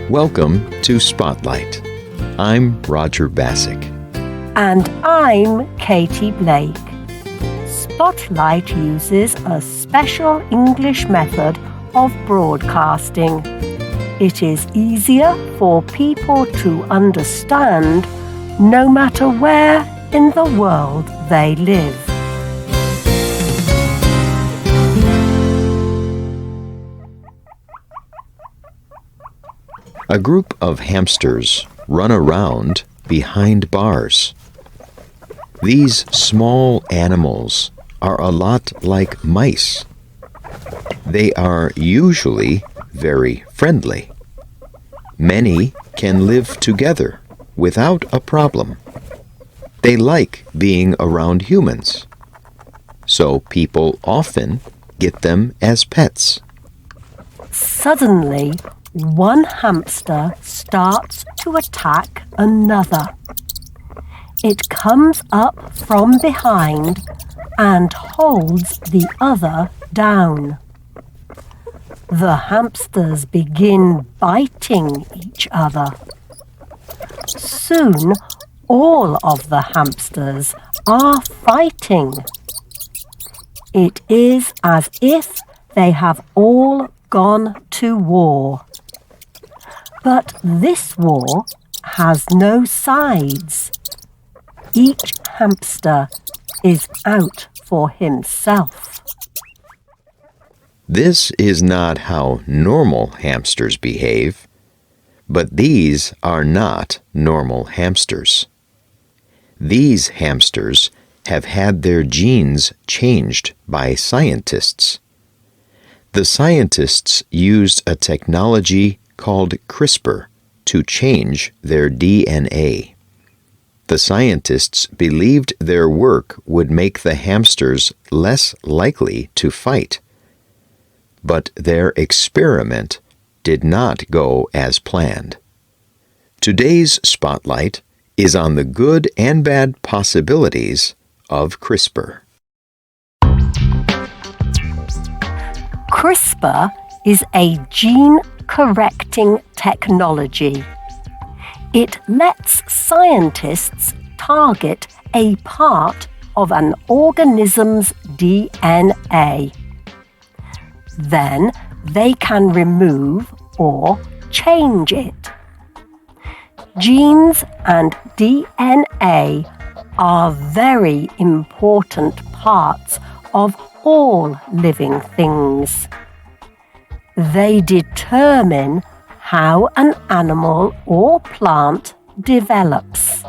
Welcome to Spotlight. I'm Roger Bassick. And I'm Katie Blake. Spotlight uses a special English method of broadcasting. It is easier for people to understand no matter where in the world they live. A group of hamsters run around behind bars. These small animals are a lot like mice. They are usually very friendly. Many can live together without a problem. They like being around humans, so people often get them as pets. Suddenly, one hamster starts to attack another. It comes up from behind and holds the other down. The hamsters begin biting each other. Soon, all of the hamsters are fighting. It is as if they have all gone to war. But this war has no sides. Each hamster is out for himself. This is not how normal hamsters behave, but these are not normal hamsters. These hamsters have had their genes changed by scientists. The scientists used a technology called CRISPR to change their DNA. The scientists believed their work would make the hamsters less likely to fight. But their experiment did not go as planned. Today's spotlight is on the good and bad possibilities of CRISPR. CRISPR is a gene-correcting technology. It lets scientists target a part of an organism's DNA. Then they can remove or change it. Genes and DNA are very important parts of all living things. They determine how an animal or plant develops.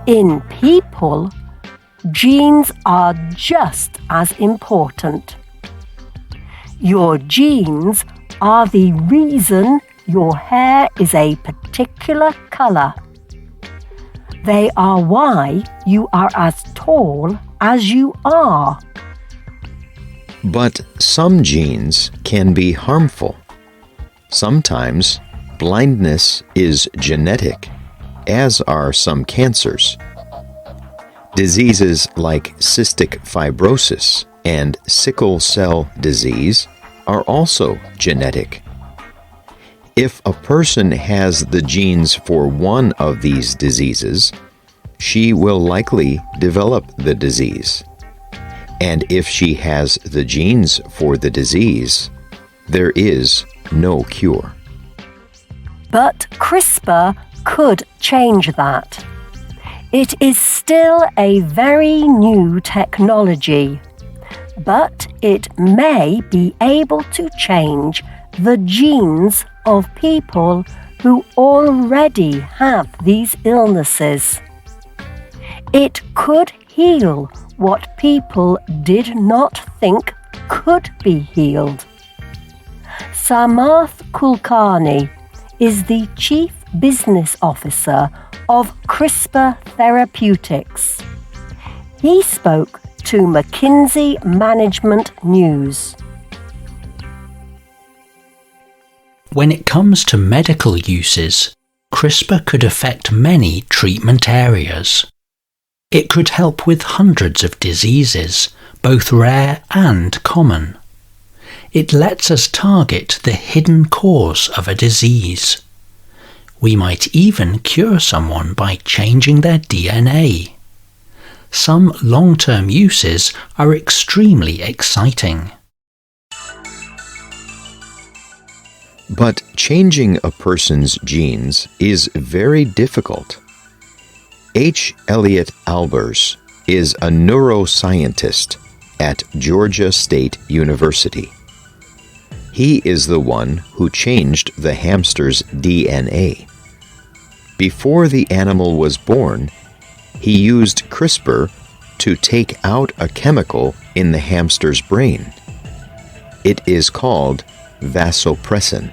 In people, genes are just as important. Your genes are the reason your hair is a particular color. They are why you are as tall as you are. But some genes can be harmful. Sometimes blindness is genetic, as are some cancers. Diseases like cystic fibrosis and sickle cell disease are also genetic. If a person has the genes for one of these diseases, she will likely develop the disease. And if she has the genes for the disease, there is no cure. But CRISPR could change that. It is still a very new technology, but it may be able to change the genes of people who already have these illnesses. It could heal what people did not think could be healed. Samarth Kulkarni is the Chief Business Officer of CRISPR Therapeutics. He spoke to McKinsey Management News. When it comes to medical uses, CRISPR could affect many treatment areas. It could help with hundreds of diseases, both rare and common. It lets us target the hidden cause of a disease. We might even cure someone by changing their DNA. Some long-term uses are extremely exciting. But changing a person's genes is very difficult. H. Elliot Albers is a neuroscientist at Georgia State University. He is the one who changed the hamster's DNA. Before the animal was born, he used CRISPR to take out a chemical in the hamster's brain. It is called vasopressin.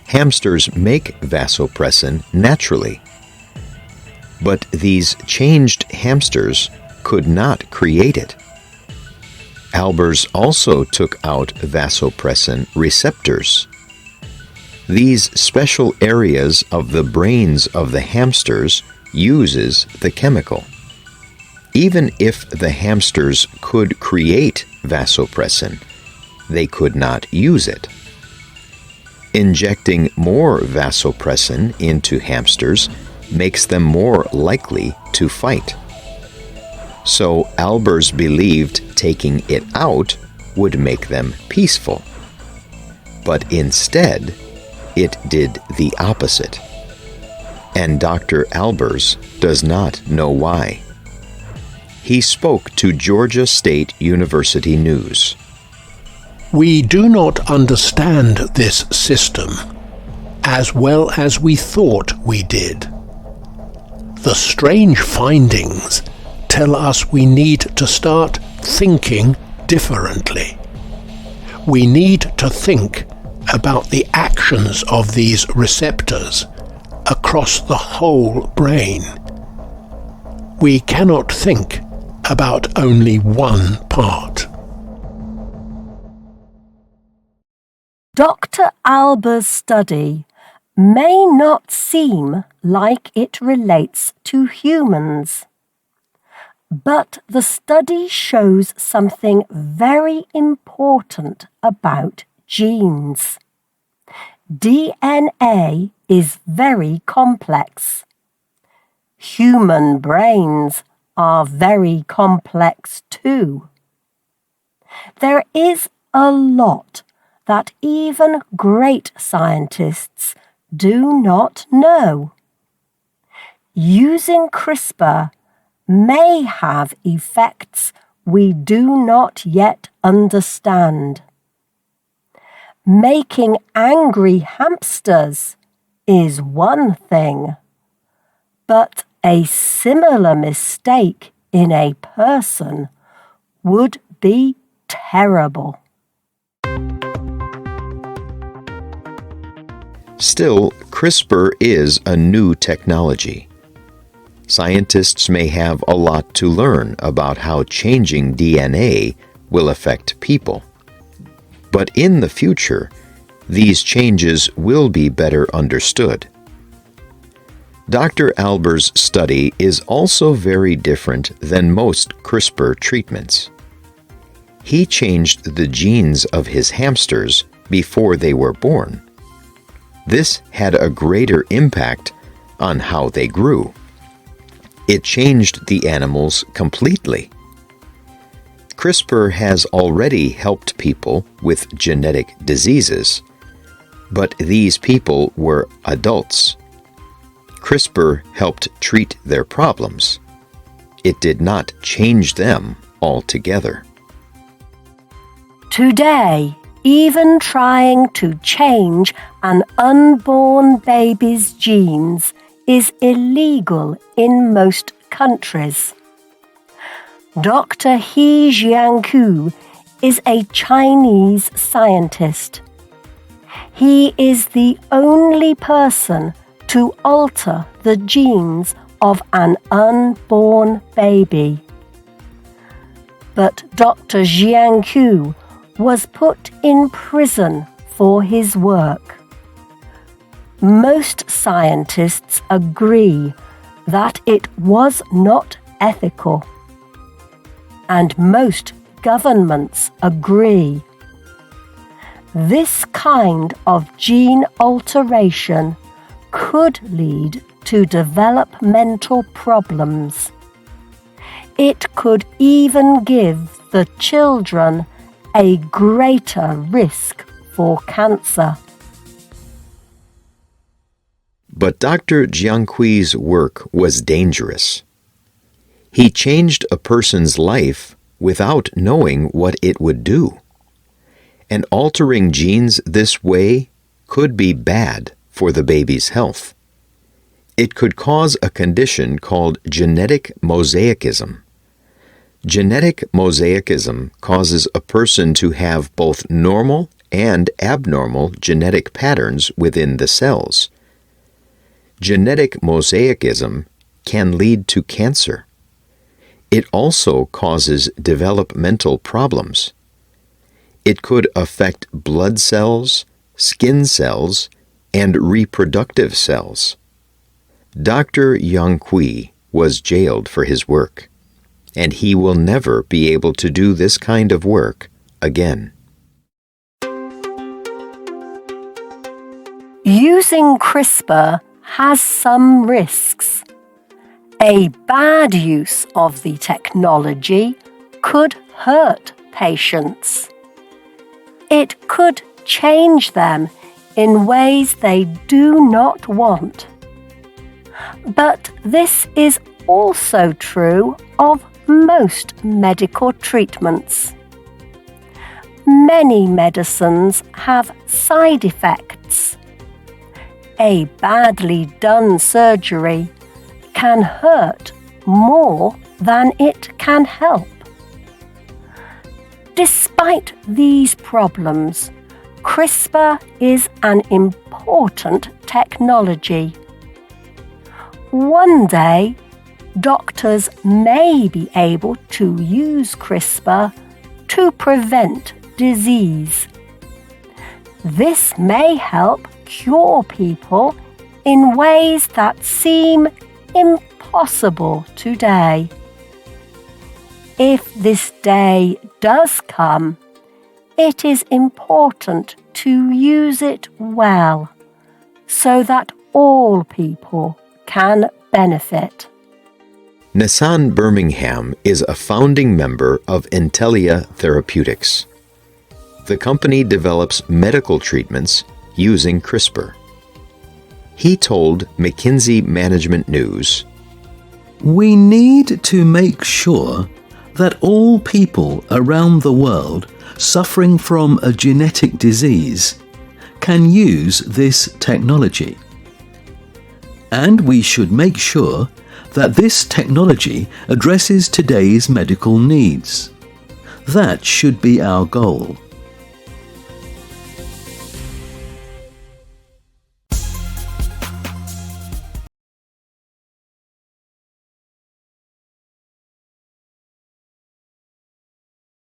Hamsters make vasopressin naturally. But these changed hamsters could not create it. Albers also took out vasopressin receptors. These special areas of the brains of the hamsters uses the chemical. Even if the hamsters could create vasopressin, they could not use it. Injecting more vasopressin into hamsters makes them more likely to fight. So Albers believed taking it out would make them peaceful. But instead, it did the opposite. And Dr. Albers does not know why. He spoke to Georgia State University News. We do not understand this system as well as we thought we did. The strange findings tell us we need to start thinking differently. We need to think about the actions of these receptors across the whole brain. We cannot think about only one part. Dr. Albers' study may not seem like it relates to humans, but the study shows something very important about genes. DNA is very complex. Human brains are very complex too. There is a lot that even great scientists do not know. Using CRISPR may have effects we do not yet understand. Making angry hamsters is one thing, but a similar mistake in a person would be terrible. Still, CRISPR is a new technology. Scientists may have a lot to learn about how changing DNA will affect people. But in the future, these changes will be better understood. Dr. Albers' study is also very different than most CRISPR treatments. He changed the genes of his hamsters before they were born. This had a greater impact on how they grew. It changed the animals completely. CRISPR has already helped people with genetic diseases, but these people were adults. CRISPR helped treat their problems. It did not change them altogether. Today, even trying to change an unborn baby's genes is illegal in most countries. Dr. He Jiankui is a Chinese scientist. He is the only person to alter the genes of an unborn baby. But Dr. Jiankui was put in prison for his work. Most scientists agree that it was not ethical, and most governments agree. This kind of gene alteration could lead to developmental problems. It could even give the children a greater risk for cancer. But Dr. Jianqui's work was dangerous. He changed a person's life without knowing what it would do. And altering genes this way could be bad for the baby's health. It could cause a condition called genetic mosaicism. Genetic mosaicism causes a person to have both normal and abnormal genetic patterns within the cells. Genetic mosaicism can lead to cancer. It also causes developmental problems. It could affect blood cells, skin cells, and reproductive cells. Dr. Jianqui was jailed for his work, and he will never be able to do this kind of work again. Using CRISPR has some risks. A bad use of the technology could hurt patients. It could change them in ways they do not want. But this is also true of most medical treatments. Many medicines have side effects. A badly done surgery can hurt more than it can help. Despite these problems, CRISPR is an important technology. One day, doctors may be able to use CRISPR to prevent disease. This may help cure people in ways that seem impossible today. If this day does come, it is important to use it well so that all people can benefit. Nassan Birmingham is a founding member of Intellia Therapeutics. The company develops medical treatments using CRISPR. He told McKinsey Management News, "We need to make sure that all people around the world suffering from a genetic disease can use this technology. And we should make sure that this technology addresses today's medical needs. That should be our goal."